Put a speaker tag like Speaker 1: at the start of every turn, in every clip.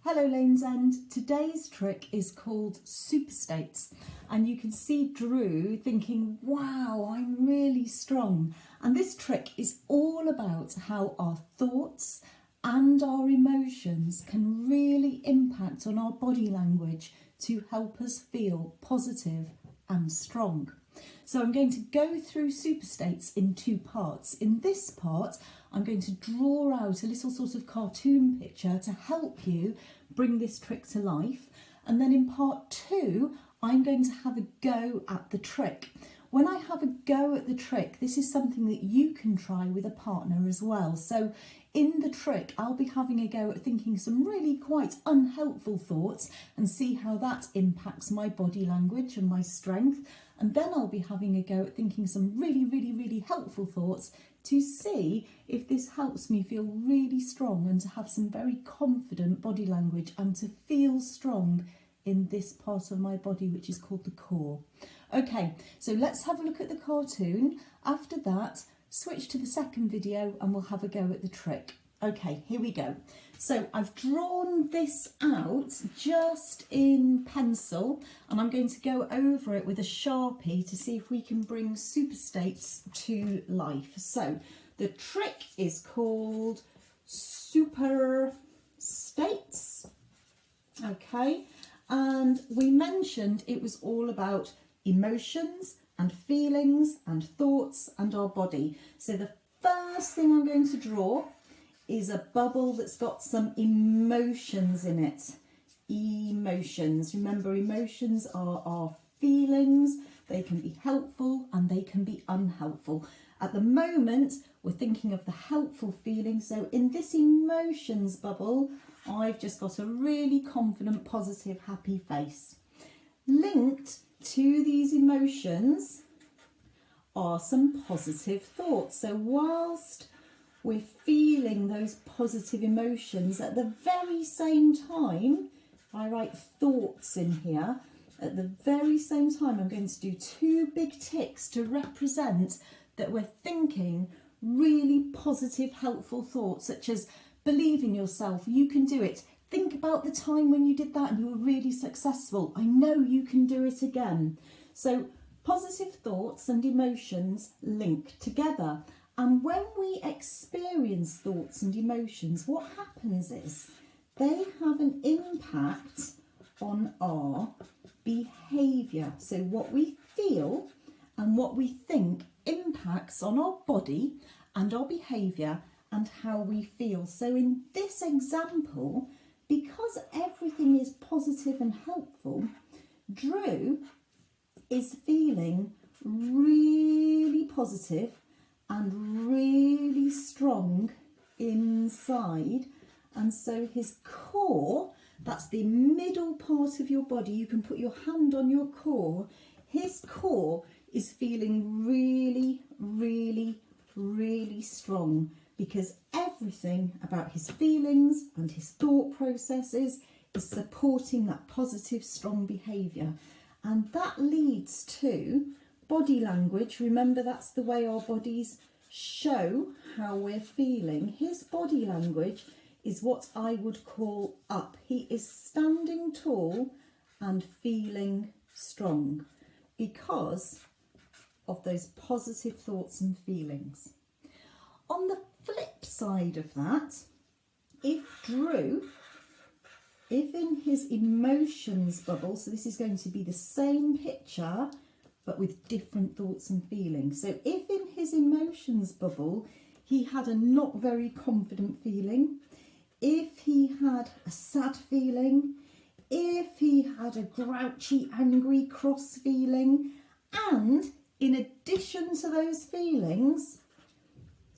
Speaker 1: Hello Lane's End. Today's trick is called Superstates, and you can see Drew thinking, wow, I'm really strong. And this trick is all about how our thoughts and our emotions can really impact on our body language to help us feel positive and strong. So I'm going to go through superstates in two parts. In this part, I'm going to draw out a little sort of cartoon picture to help you bring this trick to life. And then in part two, I'm going to have a go at the trick. When I have a go at the trick, this is something that you can try with a partner as well. So in the trick, I'll be having a go at thinking some really quite unhelpful thoughts and see how that impacts my body language and my strength. And then I'll be having a go at thinking some really helpful thoughts to see if this helps me feel really strong and to have some very confident body language and to feel strong in this part of my body, which is called the core. Okay, so let's have a look at the cartoon. After that, switch to the second video and we'll have a go at the trick. Okay, here we go. So I've drawn this out just in pencil and I'm going to go over it with a Sharpie to see if we can bring superstates to life. So the trick is called Superstates. Okay, and we mentioned it was all about emotions and feelings and thoughts and our body. So the first thing I'm going to draw is a bubble that's got some emotions in it. Emotions. Remember, emotions are our feelings. They can be helpful and they can be unhelpful. At the moment, we're thinking of the helpful feelings. So in this emotions bubble, I've just got a really confident, positive, happy face. Linked to these emotions are some positive thoughts. So whilst we're feeling those positive emotions, at the very same time, I write thoughts in here, at the very same time I'm going to do two big ticks to represent that we're thinking really positive, helpful thoughts, such as believe in yourself, you can do it. Think about the time when you did that and you were really successful. I know you can do it again. So positive thoughts and emotions link together. And when we experience thoughts and emotions, what happens is they have an impact on our behaviour. So what we feel and what we think impacts on our body and our behaviour and how we feel. So in this example, because everything is positive and helpful, Drew is feeling really positive and really strong inside, and so his core, that's the middle part of your body, you can put your hand on your core, his core is feeling really strong because everything about his feelings and his thought processes is supporting that positive, strong behaviour. And that leads to body language. Remember, that's the way our bodies show how we're feeling. His body language is what I would call up. He is standing tall and feeling strong because of those positive thoughts and feelings. On the flip side of that, if in his emotions bubble, so this is going to be the same picture but with different thoughts and feelings. So if in his emotions bubble he had a not very confident feeling, if he had a sad feeling, if he had a grouchy, angry, cross feeling, and in addition to those feelings,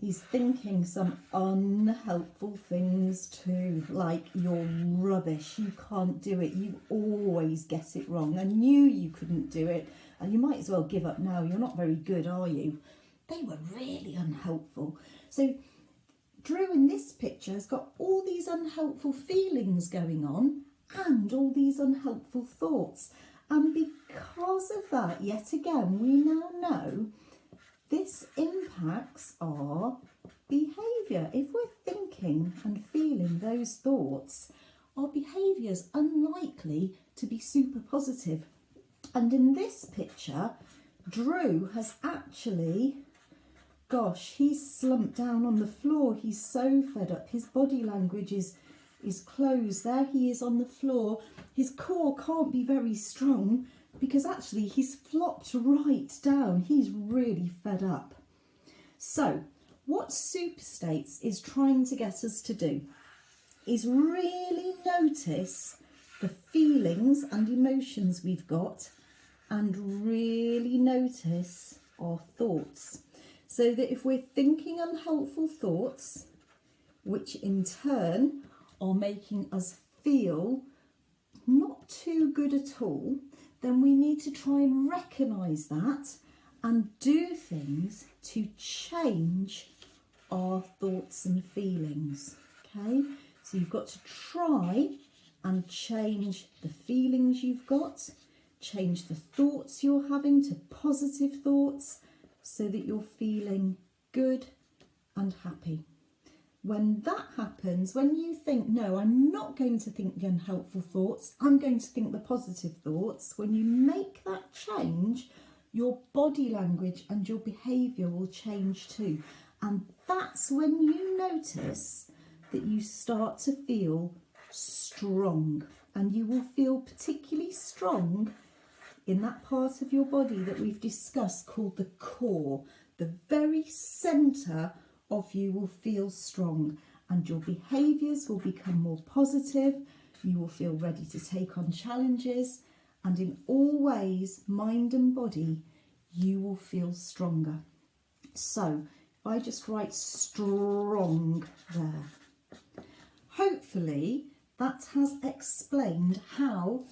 Speaker 1: he's thinking some unhelpful things too, like you're rubbish, you can't do it, you always get it wrong, I knew you couldn't do it, and you might as well give up now, you're not very good, are you? They were really unhelpful. So Drew in this picture has got all these unhelpful feelings going on and all these unhelpful thoughts. And because of that, yet again, we now know this impacts our behaviour. If we're thinking and feeling those thoughts, our behaviour's unlikely to be super positive. And in this picture, Drew has actually, gosh, he's slumped down on the floor. He's so fed up. His body language is closed. There he is on the floor. His core can't be very strong because actually he's flopped right down. He's really fed up. So what Superstates is trying to get us to do is really notice the feelings and emotions we've got and really notice our thoughts. So that if we're thinking unhelpful thoughts, which in turn are making us feel not too good at all, then we need to try and recognise that and do things to change our thoughts and feelings. Okay, so you've got to try and change the feelings you've got, change the thoughts you're having to positive thoughts so that you're feeling good and happy. When that happens, when you think, no, I'm not going to think the unhelpful thoughts, I'm going to think the positive thoughts, when you make that change, your body language and your behaviour will change too. And that's when you notice that you start to feel strong. And you will feel particularly strong in that part of your body that we've discussed called the core. The very centre of you will feel strong and your behaviours will become more positive. You will feel ready to take on challenges, and in all ways, mind and body, you will feel stronger. So if I just write strong there, hopefully that has explained how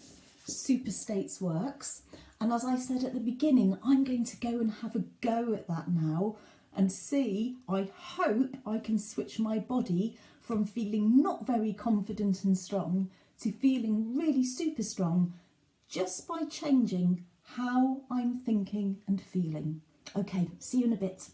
Speaker 1: Superstates works. And as I said at the beginning, I'm going to go and have a go at that now and see, I hope I can switch my body from feeling not very confident and strong to feeling really super strong just by changing how I'm thinking and feeling. Okay, see you in a bit.